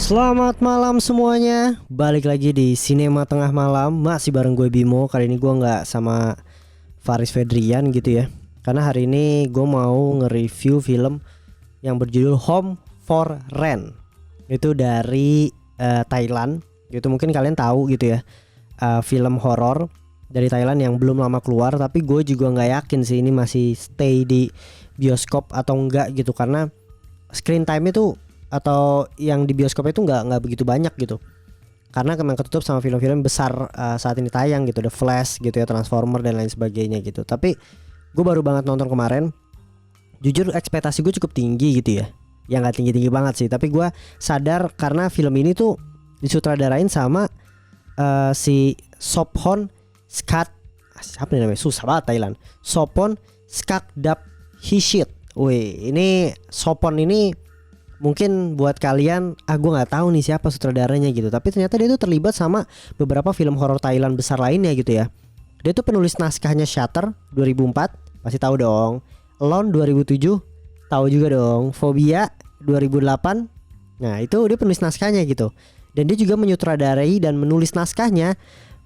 Selamat malam semuanya. Balik lagi di Sinema Tengah Malam. Masih bareng gue Bimo. Kali ini gue nggak sama Faris Fedrian gitu ya. Karena hari ini gue mau nge-review film yang berjudul Home for Rent. Itu dari Thailand. Itu mungkin kalian tahu gitu ya. Film horor dari Thailand yang belum lama keluar. Tapi gue juga nggak yakin sih ini masih stay di bioskop atau enggak gitu. Karena screen time itu atau yang di bioskop itu nggak begitu banyak gitu, karena memang ketutup sama film-film besar saat ini tayang gitu, The Flash gitu ya, Transformer dan lain sebagainya gitu. Tapi gue baru banget nonton kemarin, jujur ekspektasi gue cukup tinggi gitu ya nggak tinggi-tinggi banget sih, tapi gue sadar karena film ini tuh disutradarain sama si Sophon Skat, siapa nih namanya, susah banget Thailand, Sophon Skakdap Hishit. Wih, ini Sopon ini mungkin buat kalian, gue nggak tahu nih siapa sutradaranya gitu. Tapi ternyata dia tuh terlibat sama beberapa film horor Thailand besar lainnya gitu ya. Dia tuh penulis naskahnya Shutter 2004, pasti tahu dong. Alone 2007, tahu juga dong. Phobia 2008. Nah itu dia penulis naskahnya gitu. Dan dia juga menyutradarai dan menulis naskahnya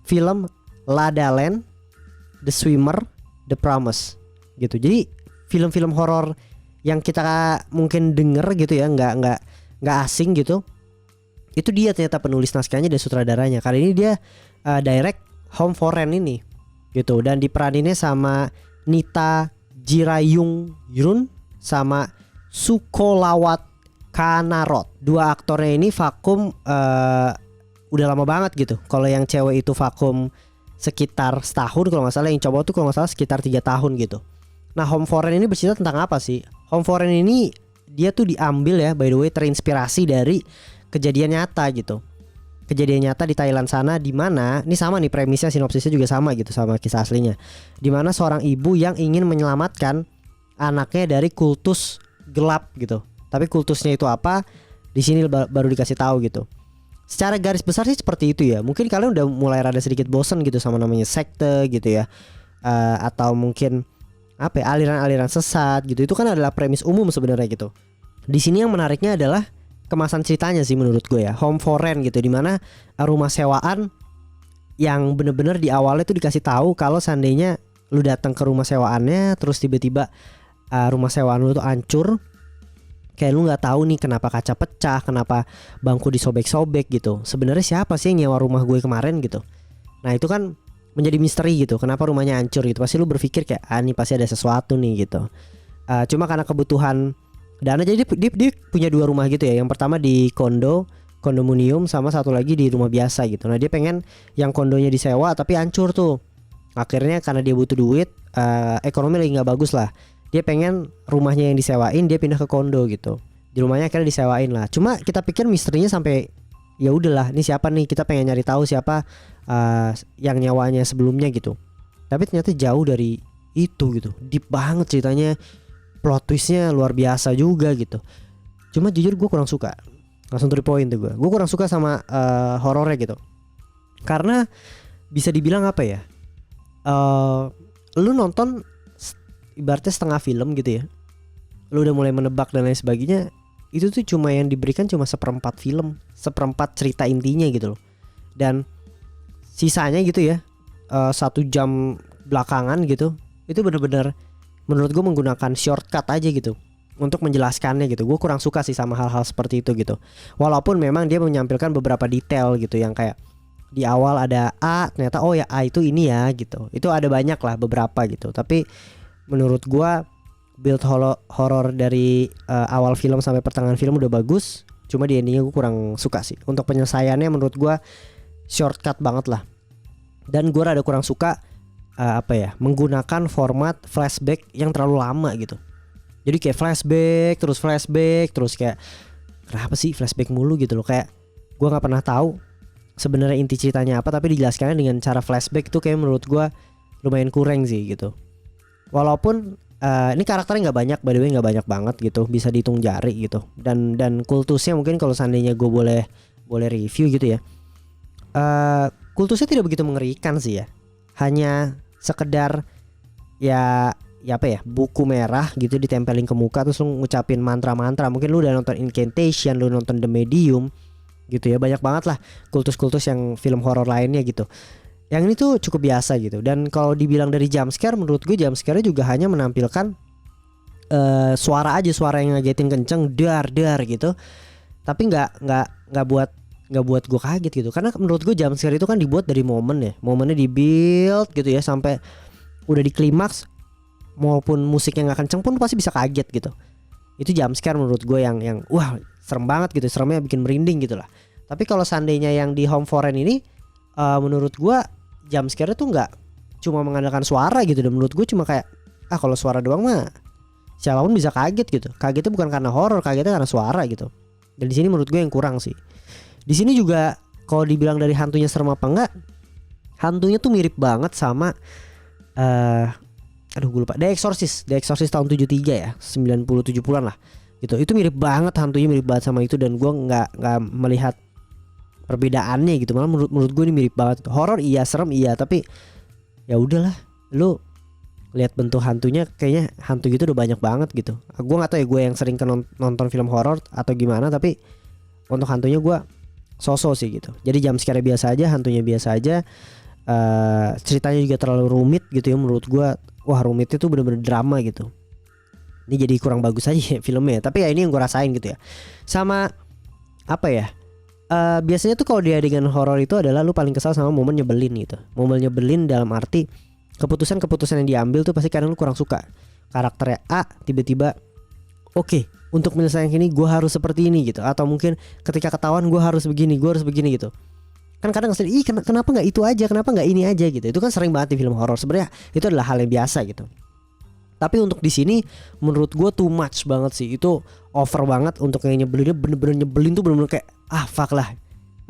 film La La Land, The Swimmer, The Promise gitu. Jadi film-film horor yang kita mungkin denger gitu ya, nggak asing gitu, itu dia ternyata penulis naskahnya dan sutradaranya. Kali ini dia direct Home for Rent ini gitu, dan diperaninnya sama Nita Jirayung Yun sama Sukolawat Kanarot. Dua aktornya ini vakum udah lama banget gitu. Kalau yang cewek itu vakum sekitar setahun kalau nggak salah, yang cowok tuh kalau nggak salah sekitar 3 tahun gitu. Nah, Home for Rent ini bercerita tentang apa sih? Home for Rent ini dia tuh diambil ya, by the way, terinspirasi dari kejadian nyata gitu. Kejadian nyata di Thailand sana, di mana ini sama nih premisnya, sinopsisnya juga sama gitu sama kisah aslinya. Di mana seorang ibu yang ingin menyelamatkan anaknya dari kultus gelap gitu. Tapi kultusnya itu apa? Di sini baru dikasih tahu gitu. Secara garis besar sih seperti itu ya. Mungkin kalian udah mulai rada sedikit bosen gitu sama namanya sekte gitu ya. Atau mungkin apa ya, aliran-aliran sesat gitu. Itu kan adalah premis umum sebenarnya gitu. Di sini yang menariknya adalah kemasan ceritanya sih menurut gue ya. Home for Rent gitu, dimana rumah sewaan yang bener-bener di awalnya tuh dikasih tahu kalau seandainya lu datang ke rumah sewaannya, terus tiba-tiba rumah sewaan lu tuh hancur, kayak lu nggak tahu nih kenapa kaca pecah, kenapa bangku disobek-sobek gitu. Sebenarnya siapa sih yang nyewa rumah gue kemarin gitu. Nah itu kan menjadi misteri gitu, kenapa rumahnya hancur gitu. Pasti lu berpikir kayak ini pasti ada sesuatu nih gitu. Cuma karena kebutuhan dana, jadi dia punya 2 rumah gitu ya. Yang pertama di kondominium, sama satu lagi di rumah biasa gitu. Nah dia pengen yang kondonya disewa tapi hancur tuh. Akhirnya karena dia butuh duit, ekonomi lagi nggak bagus lah, dia pengen rumahnya yang disewain, dia pindah ke kondo gitu. Di rumahnya akhirnya disewain lah. Cuma kita pikir misterinya sampai ya udahlah, ini siapa nih, kita pengen nyari tahu siapa yang nyawanya sebelumnya gitu. Tapi ternyata jauh dari itu gitu. Deep banget ceritanya, plot twistnya luar biasa juga gitu. Cuma jujur gue kurang suka. Langsung to the point tuh gue kurang suka sama horornya gitu. Karena bisa dibilang apa ya, lu nonton ibaratnya setengah film gitu ya, lu udah mulai menebak dan lain sebagainya. Itu tuh cuma yang diberikan cuma seperempat film, seperempat cerita intinya gitu loh. Dan sisanya gitu ya, 1 jam belakangan gitu, itu bener-bener menurut gue menggunakan shortcut aja gitu untuk menjelaskannya gitu. Gue kurang suka sih sama hal-hal seperti itu gitu. Walaupun memang dia menyampilkan beberapa detail gitu, yang kayak di awal ada A, ternyata oh ya A itu ini ya gitu. Itu ada banyak lah beberapa gitu. Tapi menurut gue build horror dari awal film sampai pertengahan film udah bagus. Cuma di endingnya gue kurang suka sih. Untuk penyelesaiannya menurut gue shortcut banget lah. Dan gue rada kurang suka menggunakan format flashback yang terlalu lama gitu. Jadi kayak flashback terus kayak kenapa sih flashback mulu gitu loh. Kayak gue gak pernah tahu sebenarnya inti ceritanya apa, tapi dijelaskannya dengan cara flashback itu kayak menurut gue lumayan kurang sih gitu. Walaupun ini karakternya nggak banyak, by the way, nggak banyak banget gitu, bisa dihitung jari gitu. Dan kultusnya mungkin kalau seandainya gue boleh review gitu ya, kultusnya tidak begitu mengerikan sih ya. Hanya sekedar ya apa ya, buku merah gitu ditempelin ke muka terus lu ngucapin mantra-mantra. Mungkin lu udah nonton Incantation, lu nonton The Medium, gitu ya. Banyak banget lah kultus-kultus yang film horor lainnya gitu. Yang ini tuh cukup biasa gitu. Dan kalau dibilang dari jump scare, menurut gue jump scare juga hanya menampilkan suara aja, suara yang ngagetin kenceng, dar gitu. Tapi nggak buat gue kaget gitu. Karena menurut gue jump scare itu kan dibuat dari momen ya. Momennya dibuild gitu ya sampai udah di klimaks, maupun musiknya nggak kenceng pun pasti bisa kaget gitu. Itu jump scare menurut gue yang wah serem banget gitu, seremnya bikin merinding gitu lah. Tapi kalau seandainya yang di Home for Rent ini, menurut gue jump scare itu nggak cuma mengandalkan suara gitu. Dan menurut gue cuma kayak kalau suara doang mah siapapun bisa kaget gitu. Kagetnya bukan karena horor, kagetnya karena suara gitu. Dan di sini menurut gue yang kurang sih. Di sini juga kalau dibilang dari hantunya serem apa enggak, hantunya tuh mirip banget sama aduh gue lupa, The Exorcist tahun 73 ya, 90-70-an lah gitu. Itu mirip banget, hantunya mirip banget sama itu. Dan gue nggak melihat perbedaannya gitu. Malah menurut gue ini mirip banget. Horor iya, serem iya, tapi ya udahlah, lu lihat bentuk hantunya kayaknya hantu gitu udah banyak banget gitu. Gue nggak tahu ya, gue yang sering nonton film horor atau gimana, tapi untuk hantunya gue so-so sih gitu. Jadi jump scare biasa aja, hantunya biasa aja. Ceritanya juga terlalu rumit gitu ya menurut gue. Wah, rumitnya tuh bener-bener drama gitu. Ini jadi kurang bagus aja ya filmnya. Tapi ya ini yang gue rasain gitu ya. Sama apa ya, biasanya tuh kalau di adegan horor itu adalah lu paling kesal sama momen nyebelin gitu. Momen nyebelin dalam arti keputusan yang diambil tuh pasti kadang lu kurang suka. Karakternya A tiba-tiba oke, untuk menyelesaikan ini gue harus seperti ini gitu. Atau mungkin ketika ketahuan gue harus begini gitu. Kan kadang ngeselin, kenapa nggak itu aja, kenapa nggak ini aja gitu. Itu kan sering banget di film horor. Sebenarnya itu adalah hal yang biasa gitu. Tapi untuk di sini menurut gue too much banget sih. Itu over banget untuk yang nyebelinnya, bener-bener nyebelin tuh bener-bener kayak fuck lah,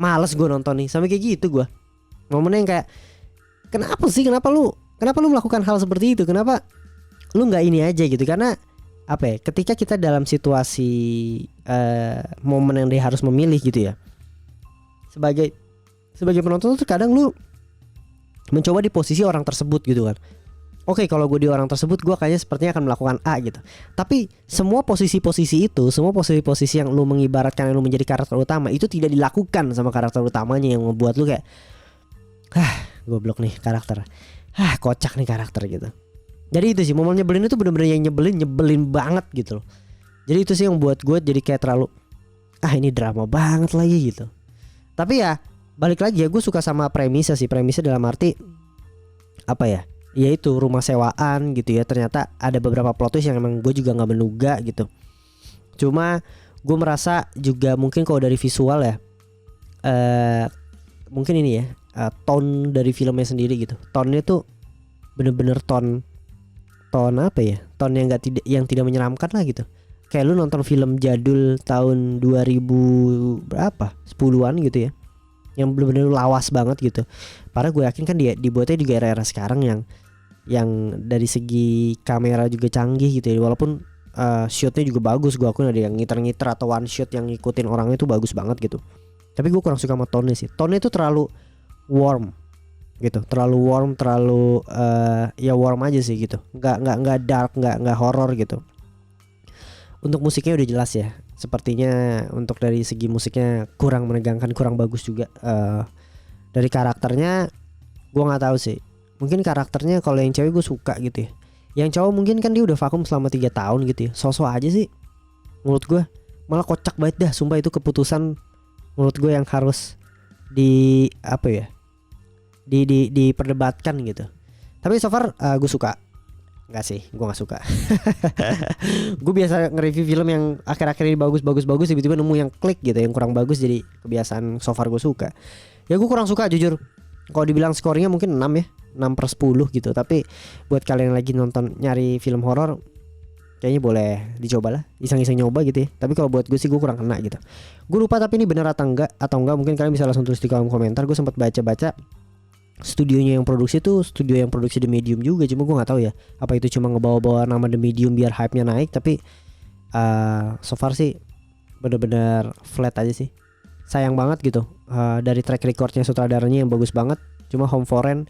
males gue nonton nih. Sampai kayak gitu gue. Momennya yang kayak kenapa lu melakukan hal seperti itu? Kenapa lu nggak ini aja gitu? Karena apa ya, ketika kita dalam situasi momen yang dia harus memilih gitu ya, sebagai penonton tuh kadang lu mencoba di posisi orang tersebut gitu kan. Oke, kalau gue di orang tersebut, gue kayaknya sepertinya akan melakukan A gitu. Tapi semua posisi-posisi itu, semua posisi-posisi yang lu mengibaratkan yang lu menjadi karakter utama itu tidak dilakukan sama karakter utamanya, yang membuat lu kayak goblok nih karakter, kocak nih karakter gitu. Jadi itu sih, momen nyebelin itu bener-bener yang nyebelin banget gitu loh. Jadi itu sih yang buat gue jadi kayak terlalu ini drama banget lagi gitu. Tapi ya balik lagi ya, gue suka sama premisnya sih. Premisnya dalam arti apa ya, yaitu rumah sewaan gitu ya. Ternyata ada beberapa plot twist yang emang gue juga gak menduga gitu. Cuma gue merasa juga mungkin kalau dari visual ya, mungkin ini ya, tone dari filmnya sendiri gitu. Tone-nya tuh bener-bener tone apa ya, tone yang tidak menyeramkan lah gitu. Kayak lu nonton film jadul tahun 2000 berapa, 10-an gitu ya, yang bener-bener lawas banget gitu. Padahal gue yakin kan dia dibuatnya juga era-era sekarang yang dari segi kamera juga canggih gitu ya. Walaupun shootnya juga bagus, gue akuin ada yang ngiter-ngiter atau one shot yang ngikutin orangnya itu bagus banget gitu. Tapi gue kurang suka sama tone-nya sih. Tone-nya itu terlalu warm gitu, terlalu ya warm aja sih gitu. Nggak dark, nggak horror gitu. Untuk musiknya udah jelas ya, sepertinya untuk dari segi musiknya kurang menegangkan, kurang bagus juga. Dari karakternya gue nggak tahu sih. Mungkin karakternya kalau yang cewek gue suka gitu ya. Yang cowok mungkin kan dia udah vakum selama 3 tahun gitu ya. Sosok aja sih menurut gue. Malah kocak banget dah, sumpah itu keputusan menurut gue yang harus di apa ya, diperdebatkan gitu. Tapi so far gue suka. Enggak sih, gue gak suka. Gue biasa nge-review film yang akhir-akhir ini bagus, tiba-tiba nemu yang klik gitu, yang kurang bagus. Jadi kebiasaan so far gue suka. Ya gue kurang suka jujur. Kalau dibilang skornya mungkin 6 ya, 6/10 gitu. Tapi buat kalian yang lagi nonton nyari film horor, kayaknya boleh dicoba lah, iseng-iseng nyoba gitu ya. Tapi kalau buat gue sih gue kurang kena gitu. Gue lupa tapi ini benar atau enggak mungkin kalian bisa langsung tulis di kolom komentar. Gue sempat baca-baca studionya yang produksi tuh studio yang produksi The Medium juga. Cuma gue nggak tahu ya, apa itu cuma ngebawa-bawa nama The Medium biar hype-nya naik. Tapi so far sih bener-bener flat aja sih. Sayang banget gitu. Dari track recordnya sutradaranya yang bagus banget, cuma Home for Rent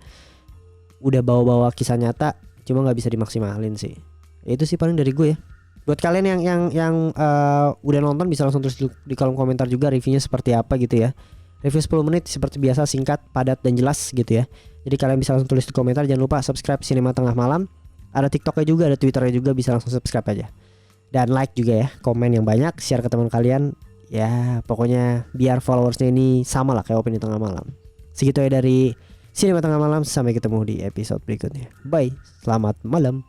udah bawa-bawa kisah nyata, cuma nggak bisa dimaksimalin sih. Itu sih paling dari gue ya. Buat kalian yang udah nonton bisa langsung tulis di kolom komentar juga reviewnya seperti apa gitu ya. Review 10 menit seperti biasa, singkat, padat, dan jelas gitu ya. Jadi kalian bisa langsung tulis di komentar. Jangan lupa subscribe Sinema Tengah Malam. Ada TikToknya juga, ada Twitternya juga, bisa langsung subscribe aja. Dan like juga ya, komen yang banyak, share ke teman kalian. Ya pokoknya biar followersnya ini sama lah kayak Opini Tengah Malam. Segitu ya dari Sinema Tengah Malam. Sampai ketemu di episode berikutnya. Bye, selamat malam.